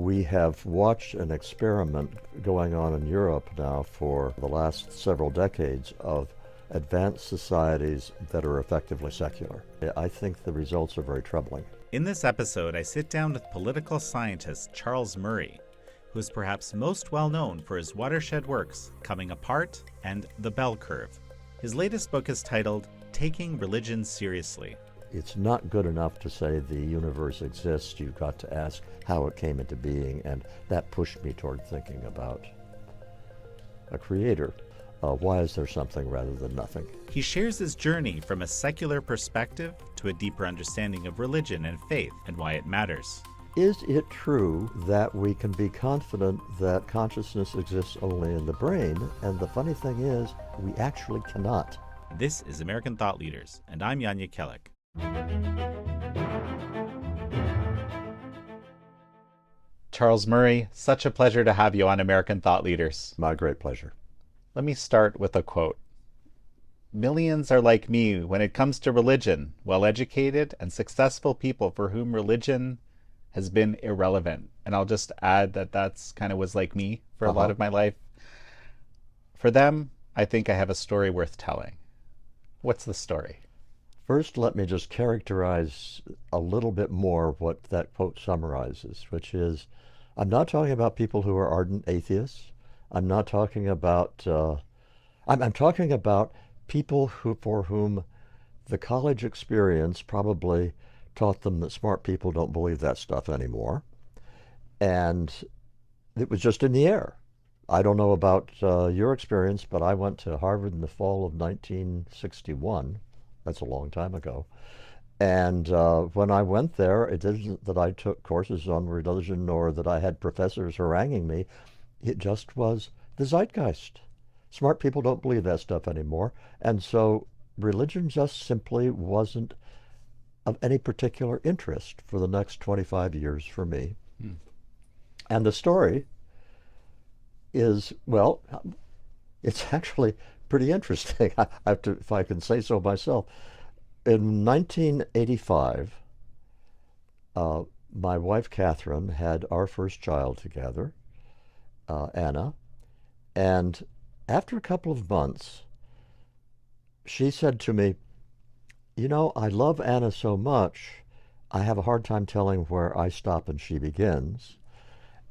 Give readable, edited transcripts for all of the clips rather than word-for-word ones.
We have watched an experiment going on in Europe now for the last several decades of advanced societies that are effectively secular. I think the results are very troubling. In this episode, I sit down with political scientist Charles Murray, who is perhaps most well known for his watershed works, Coming Apart and The Bell Curve. His latest book is titled Taking Religion Seriously. It's not good enough to say the universe exists. You've got to ask how it came into being, and that pushed me toward thinking about a creator. Why is there something rather than nothing? He shares his journey from a secular perspective to a deeper understanding of religion and faith and why it matters. Is it true that we can be confident that consciousness exists only in the brain? And the funny thing is, we actually cannot. This is American Thought Leaders, and I'm Yanya Kellick. Charles Murray, such a pleasure to have you on American Thought Leaders. My great pleasure. Let me start with a quote. Millions are like me when it comes to religion, well-educated and successful people for whom religion has been irrelevant. And I'll just add that that's kind of was like me for a lot of my life. For them, I think I have a story worth telling. What's the story? First, let me just characterize a little bit more what that quote summarizes, which is, I'm not talking about people who are ardent atheists. I'm not talking about, I'm talking about people for whom the college experience probably taught them that smart people don't believe that stuff anymore. And it was just in the air. I don't know about your experience, but I went to Harvard in the fall of 1961. That's a long time ago. And when I went there, it isn't that I took courses on religion or that I had professors haranguing me. It just was the zeitgeist. Smart people don't believe that stuff anymore. And so religion just simply wasn't of any particular interest for the next 25 years for me. And the story is, well, it's actually pretty interesting, I have to, if I can say so myself. In 1985, my wife Catherine had our first child together, Anna, and after a couple of months, she said to me, you know, I love Anna so much, I have a hard time telling where I stop and she begins.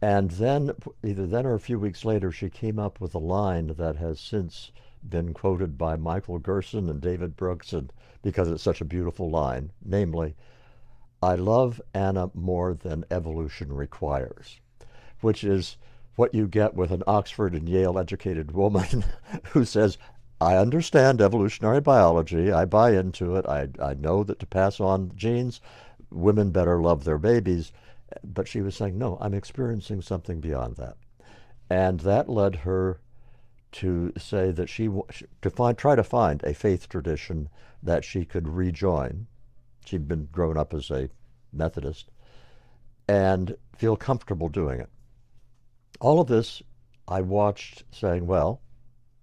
And then, either then or a few weeks later, she came up with a line that has since been quoted by Michael Gerson and David Brooks, and because it's such a beautiful line, namely, I love Anna more than evolution requires, which is what you get with an Oxford and Yale educated woman who says, I understand evolutionary biology, I buy into it, I know that to pass on genes, women better love their babies, but she was saying, no, I'm experiencing something beyond that. And that led her to say that try to find a faith tradition that she could rejoin. She'd been grown up as a Methodist and feel comfortable doing it. All of this I watched saying, well,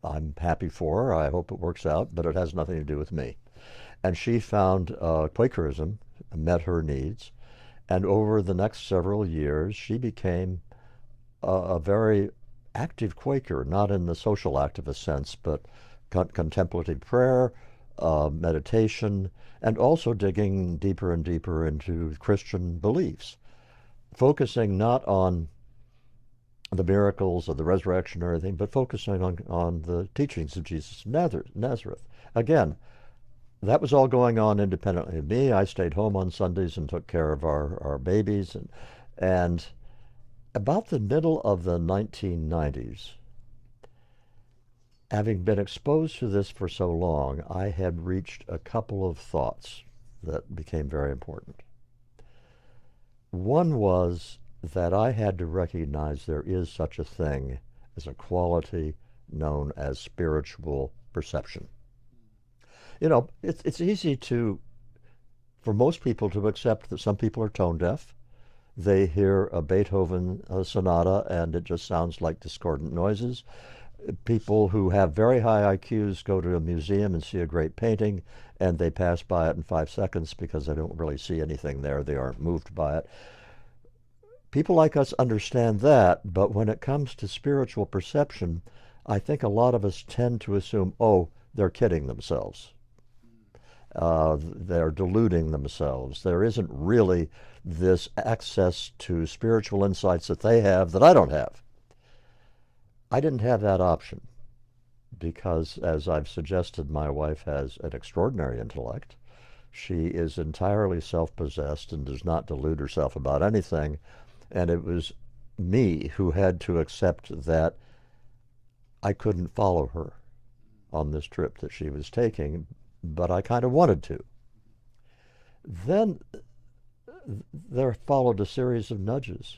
I'm happy for her, I hope it works out, but it has nothing to do with me. And she found Quakerism met her needs, and over the next several years she became a very active Quaker, not in the social activist sense, but contemplative prayer, meditation, and also digging deeper and deeper into Christian beliefs, focusing not on the miracles of the resurrection or anything, but focusing on the teachings of Jesus of Nazareth. Again, that was all going on independently of me. I stayed home on Sundays and took care of our babies. And about the middle of the 1990s, having been exposed to this for so long, I had reached a couple of thoughts that became very important. One was that I had to recognize there is such a thing as a quality known as spiritual perception. You know, it's easy for most people to accept that some people are tone deaf. They hear a Beethoven sonata and it just sounds like discordant noises. People who have very high IQs go to a museum and see a great painting and they pass by it in 5 seconds because they don't really see anything there. They aren't moved by it. people like us understand that, but when it comes to spiritual perception, I think a lot of us tend to assume, oh, they're kidding themselves. They're deluding themselves. There isn't really this access to spiritual insights that they have that I don't have. I didn't have that option because, as I've suggested, my wife has an extraordinary intellect. She is entirely self-possessed and does not delude herself about anything. And it was me who had to accept that I couldn't follow her on this trip that she was taking, but I kind of wanted to. Then there followed a series of nudges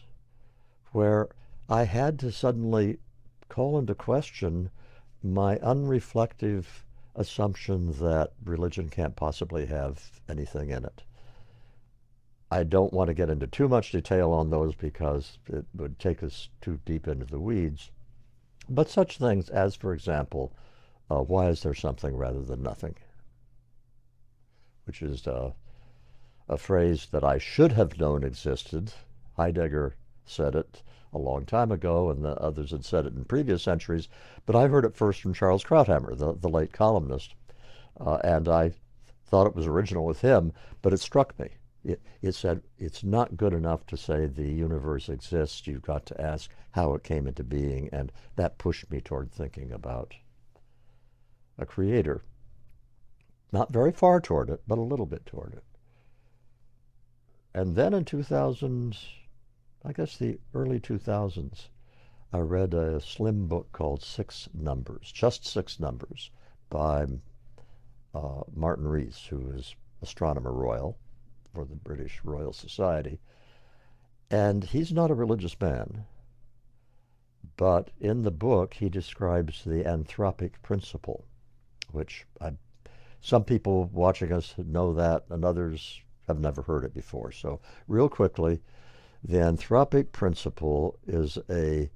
where I had to suddenly call into question my unreflective assumption that religion can't possibly have anything in it. I don't want to get into too much detail on those because it would take us too deep into the weeds. But such things as, for example, why is there something rather than nothing? Which is a phrase that I should have known existed. Heidegger said it a long time ago, and the others had said it in previous centuries, but I heard it first from Charles Krauthammer, the late columnist, and I thought it was original with him, but it struck me. It said, it's not good enough to say the universe exists, you've got to ask how it came into being, and that pushed me toward thinking about a creator. Not very far toward it, but a little bit toward it. And then in 2000, I guess the early 2000s, I read a slim book called Six Numbers, just Six Numbers, by Martin Rees, who is Astronomer Royal for the British Royal Society. And he's not a religious man, but in the book he describes the anthropic principle, which some people watching us know that, and others have never heard it before. So real quickly, the anthropic principle is a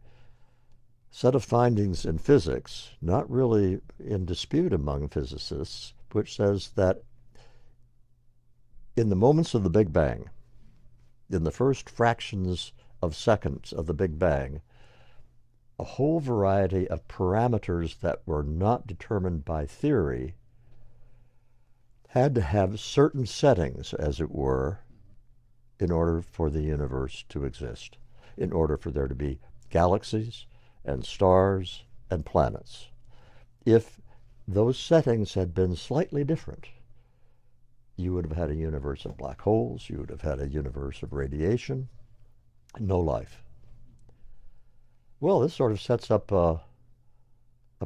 set of findings in physics, not really in dispute among physicists, which says that in the moments of the Big Bang, in the first fractions of seconds of the Big Bang, a whole variety of parameters that were not determined by theory had to have certain settings, as it were, in order for the universe to exist, in order for there to be galaxies and stars and planets. If those settings had been slightly different, you would have had a universe of black holes, you would have had a universe of radiation, no life. Well, this sort of sets up a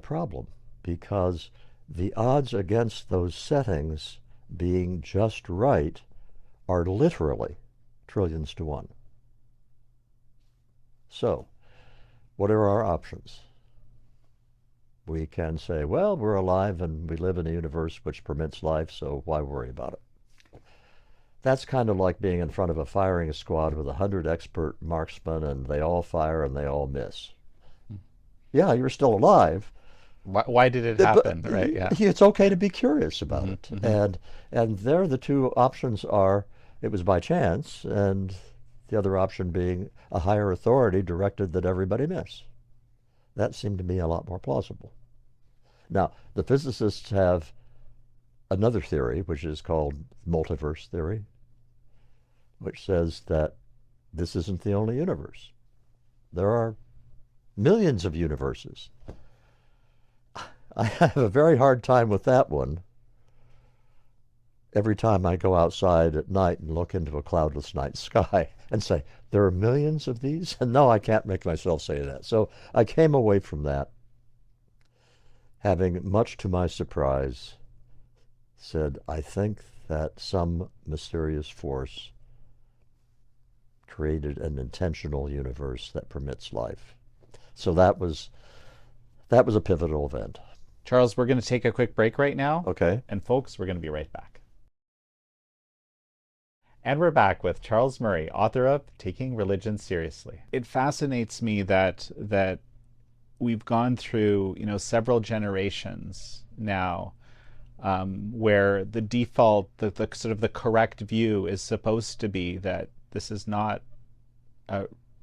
problem, because the odds against those settings being just right are literally trillions to one. So, what are our options? We can say, well, we're alive and we live in a universe which permits life, so why worry about it? That's kind of like being in front of a firing squad with 100 expert marksmen and they all fire and they all miss. Yeah, you're still alive. Why did it happen? Right? Yeah. It's okay to be curious about it. Mm-hmm. And there the two options are, it was by chance, and the other option being a higher authority directed that everybody miss. That seemed to me a lot more plausible. Now, the physicists have another theory, which is called multiverse theory, which says that this isn't the only universe. There are millions of universes. I have a very hard time with that one every time I go outside at night and look into a cloudless night sky and say, there are millions of these? And no, I can't make myself say that. So I came away from that, having, much to my surprise, said, I think that some mysterious force created an intentional universe that permits life. So that was a pivotal event. Charles, we're going to take a quick break right now. Okay. And folks, we're going to be right back. And we're back with Charles Murray, author of Taking Religion Seriously. It fascinates me that we've gone through, several generations now where the default, the sort of the correct view is supposed to be that this is not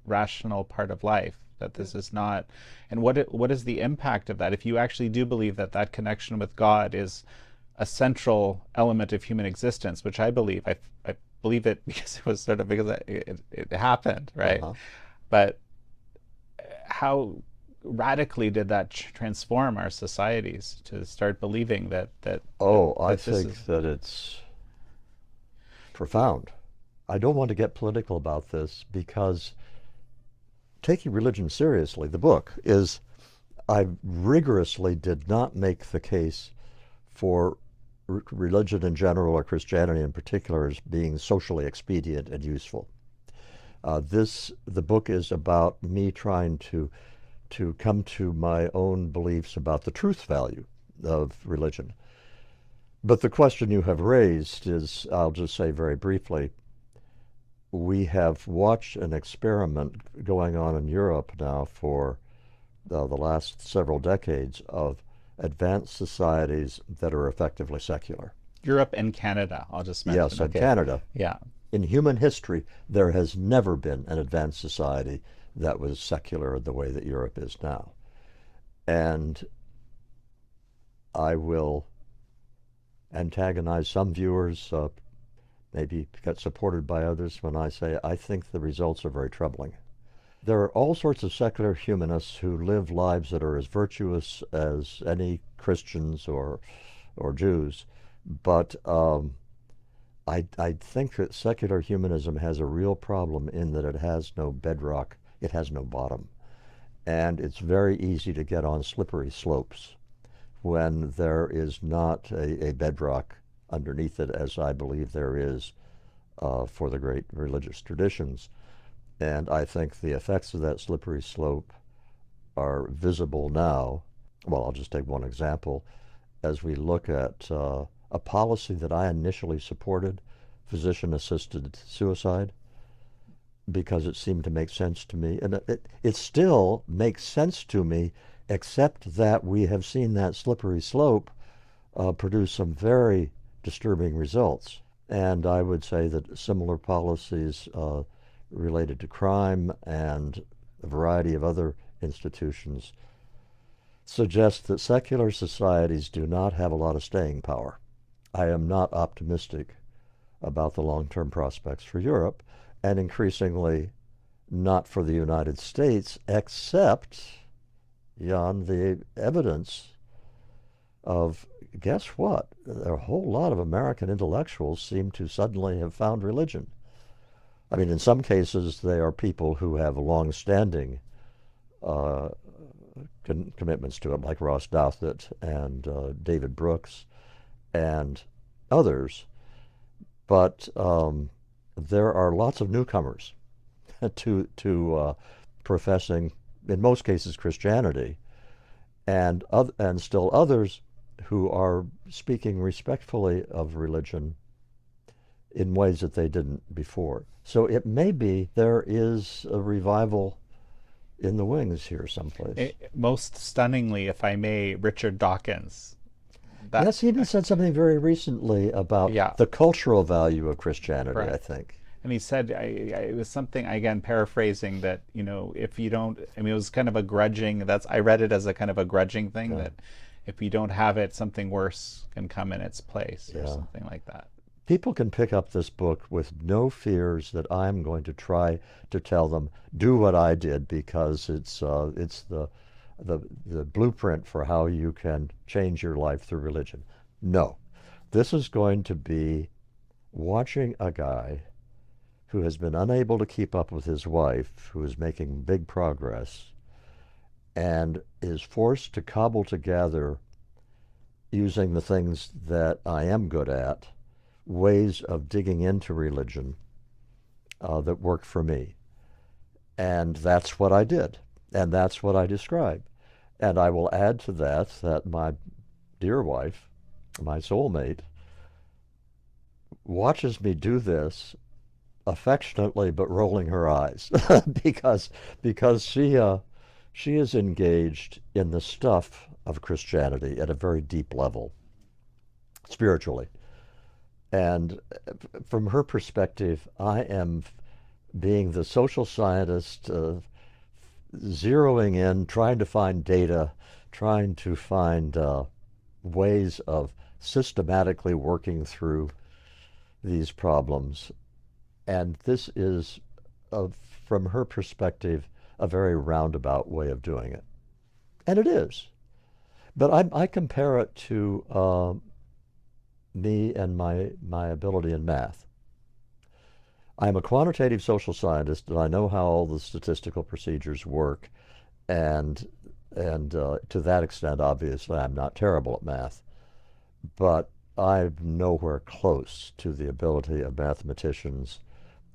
rational part of life, that this is not, and what is the impact of that? If you actually do believe that that connection with God is a central element of human existence, which I believe, I believe it because it was sort of, because it happened, right? But how radically did that transform our societies to start believing that I think that it's profound. I don't want to get political about this, because taking religion seriously, the book is, I rigorously did not make the case for religion in general, or Christianity in particular, as being socially expedient and useful. The book is about me trying to come to my own beliefs about the truth value of religion. But the question you have raised is, I'll just say very briefly, we have watched an experiment going on in Europe now for the last several decades of advanced societies that are effectively secular. Europe and Canada, I'll just mention. Yes, and Canada. Yeah. In human history, there has never been an advanced society that was secular the way that Europe is now. And I will antagonize some viewers, maybe get supported by others, when I say I think the results are very troubling. There are all sorts of secular humanists who live lives that are as virtuous as any Christians or Jews, but I think that secular humanism has a real problem in that it has no bedrock, it has no bottom. And it's very easy to get on slippery slopes when there is not a bedrock underneath it, as I believe there is for the great religious traditions. And I think the effects of that slippery slope are visible now. Well, I'll just take one example. As we look at a policy that I initially supported, physician-assisted suicide, because it seemed to make sense to me. And it still makes sense to me, except that we have seen that slippery slope produce some very disturbing results. And I would say that similar policies related to crime and a variety of other institutions suggest that secular societies do not have a lot of staying power. I am not optimistic about the long-term prospects for Europe, and increasingly not for the United States, except, Jan, the evidence of, guess what? A whole lot of American intellectuals seem to suddenly have found religion. I mean, in some cases, they are people who have long-standing commitments to it, like Ross Douthat and David Brooks and others. But there are lots of newcomers to professing, in most cases, Christianity, and still others who are speaking respectfully of religion in ways that they didn't before. So it may be there is a revival in the wings here someplace. Most stunningly, if I may, Richard Dawkins. Yes, he even said something very recently about the cultural value of Christianity, correct. I think. And he said, it was something, again, paraphrasing, that, you know, if you don't, I mean, it was kind of a grudging, I read it as a kind of a grudging thing, that if you don't have it, something worse can come in its place, or something like that. People can pick up this book with no fears that I'm going to try to tell them, do what I did, because it's the blueprint for how you can change your life through religion. No. This is going to be watching a guy who has been unable to keep up with his wife, who is making big progress, and is forced to cobble together, using the things that I am good at, ways of digging into religion that worked for me. And that's what I did. And that's what I describe. And I will add to that my dear wife, my soulmate, watches me do this affectionately but rolling her eyes because she is engaged in the stuff of Christianity at a very deep level, spiritually. And from her perspective, I am being the social scientist, zeroing in, trying to find data, trying to find ways of systematically working through these problems. And this is, from her perspective, a very roundabout way of doing it. And it is. But I compare it to me and my ability in math. I'm a quantitative social scientist, and I know how all the statistical procedures work. And to that extent, obviously, I'm not terrible at math. But I'm nowhere close to the ability of mathematicians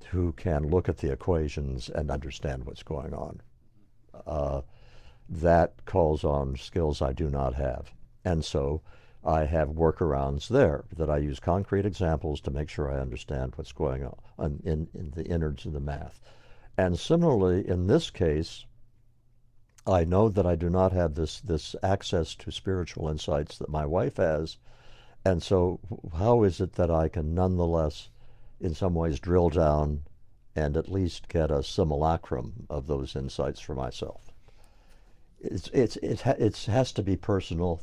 who can look at the equations and understand what's going on. That calls on skills I do not have. And so I have workarounds there that I use concrete examples to make sure I understand what's going on in the innards of the math. And similarly, in this case, I know that I do not have this access to spiritual insights that my wife has. And so how is it that I can nonetheless, in some ways, drill down and at least get a simulacrum of those insights for myself? It has to be personal,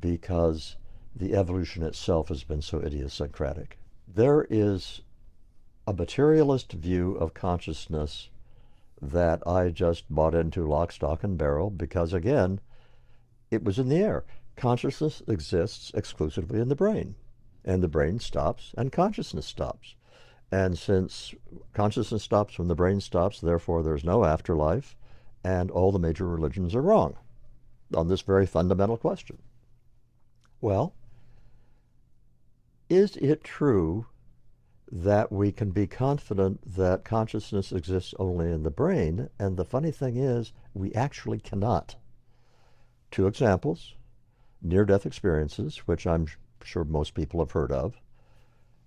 because the evolution itself has been so idiosyncratic. There is a materialist view of consciousness that I just bought into lock, stock, and barrel because, again, it was in the air. Consciousness exists exclusively in the brain, and the brain stops and consciousness stops. And since consciousness stops when the brain stops, therefore there's no afterlife, and all the major religions are wrong on this very fundamental question. Well, is it true that we can be confident that consciousness exists only in the brain? And the funny thing is, we actually cannot. Two examples: near-death experiences, which I'm sure most people have heard of.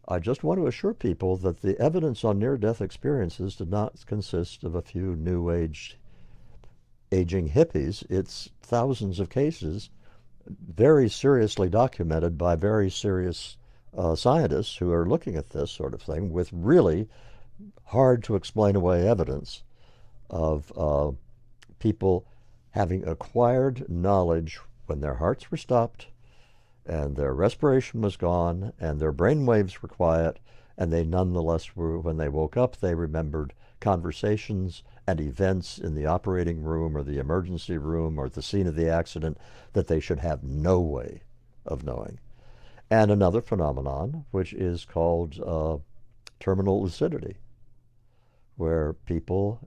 I just want to assure people that the evidence on near-death experiences did not consist of a few New Age aging hippies. It's thousands of cases, very seriously documented by very serious scientists who are looking at this sort of thing with really hard to explain away evidence of people having acquired knowledge when their hearts were stopped and their respiration was gone and their brain waves were quiet, and they nonetheless were, when they woke up, they remembered conversations and events in the operating room or the emergency room or the scene of the accident that they should have no way of knowing. And another phenomenon, which is called terminal lucidity, where people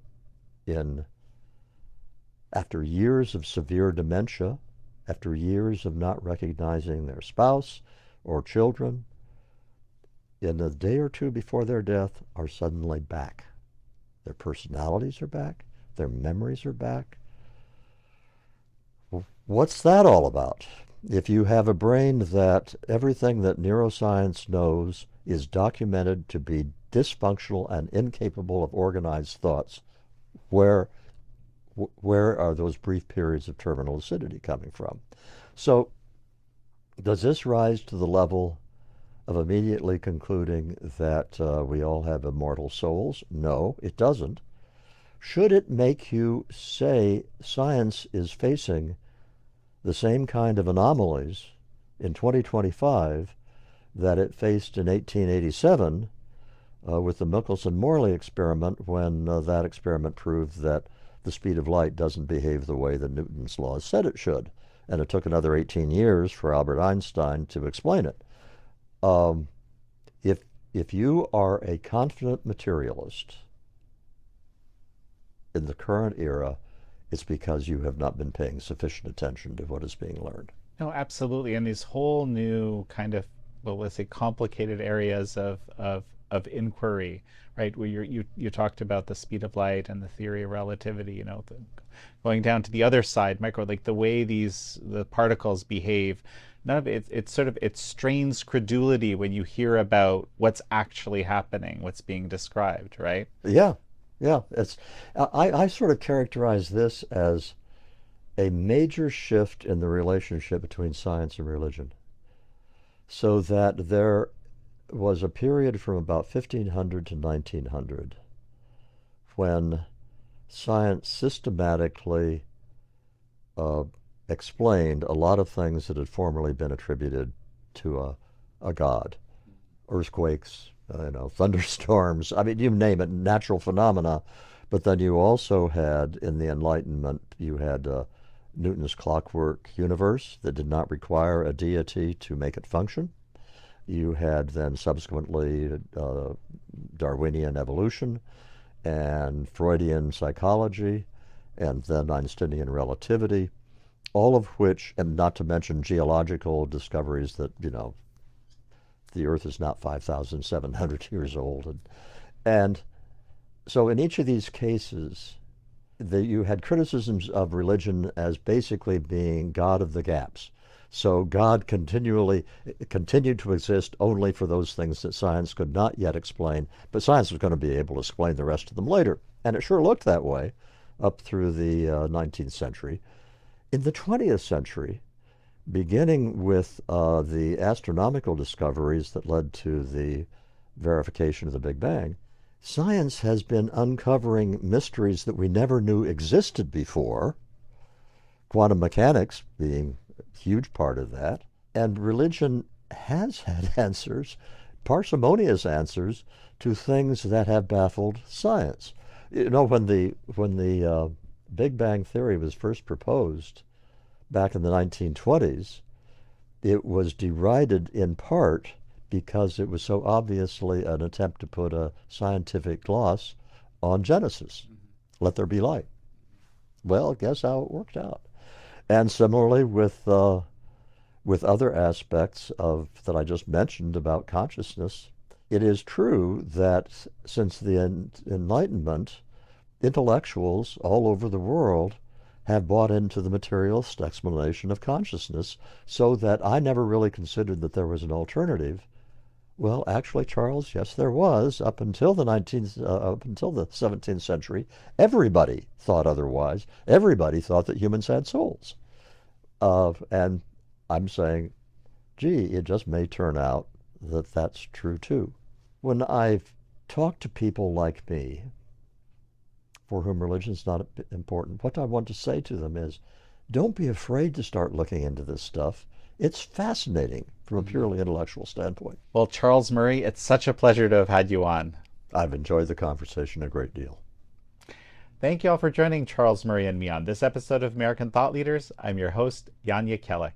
after years of severe dementia, after years of not recognizing their spouse or children, in a day or two before their death, are suddenly back. Their personalities are back. Their memories are back. What's that all about? If you have a brain that everything that neuroscience knows is documented to be dysfunctional and incapable of organized thoughts, where are those brief periods of terminal lucidity coming from? So does this rise to the level of immediately concluding that we all have immortal souls? No, it doesn't. Should it make you say science is facing the same kind of anomalies in 2025 that it faced in 1887 with the Michelson-Morley experiment, when that experiment proved that the speed of light doesn't behave the way that Newton's laws said it should? And it took another 18 years for Albert Einstein to explain it. If you are a confident materialist in the current era, it's because you have not been paying sufficient attention to what is being learned. No, absolutely. And these whole new kind of, well, let's say, complicated areas of inquiry, right? Where you talked about the speed of light and the theory of relativity, going down to the other side, like the way the particles behave. None of it, it strains credulity when you hear about what's actually happening, what's being described, right? Yeah. I sort of characterize this as a major shift in the relationship between science and religion, so that there was a period from about 1500 to 1900 when science systematically explained a lot of things that had formerly been attributed to a god. Earthquakes, thunderstorms, I mean, you name it, natural phenomena. But then you also had, in the Enlightenment, you had Newton's clockwork universe that did not require a deity to make it function. You had then subsequently Darwinian evolution and Freudian psychology, and then Einsteinian relativity, all of which, and not to mention geological discoveries that, the Earth is not 5,700 years old. And so in each of these cases, you had criticisms of religion as basically being God of the gaps. So God continued to exist only for those things that science could not yet explain, but science was going to be able to explain the rest of them later. And it sure looked that way up through the 19th century. In the 20th century, beginning with the astronomical discoveries that led to the verification of the Big Bang, science has been uncovering mysteries that we never knew existed before, quantum mechanics being a huge part of that, and religion has had answers, parsimonious answers, to things that have baffled science. When the Big Bang theory was first proposed back in the 1920s, it was derided in part because it was so obviously an attempt to put a scientific gloss on Genesis. Let there be light. Well, guess how it worked out. And similarly with other aspects that I just mentioned about consciousness, it is true that since the Enlightenment, intellectuals all over the world have bought into the materialist explanation of consciousness, so that I never really considered that there was an alternative. Well, actually, Charles, yes, there was. Up until the 17th century, everybody thought otherwise. Everybody thought that humans had souls. And I'm saying, gee, it just may turn out that that's true too. When I've talked to people like me, for whom religion is not important, what I want to say to them is, don't be afraid to start looking into this stuff. It's fascinating from a purely intellectual standpoint. Well, Charles Murray, it's such a pleasure to have had you on. I've enjoyed the conversation a great deal. Thank you all for joining Charles Murray and me on this episode of American Thought Leaders. I'm your host, Jan Jekielek.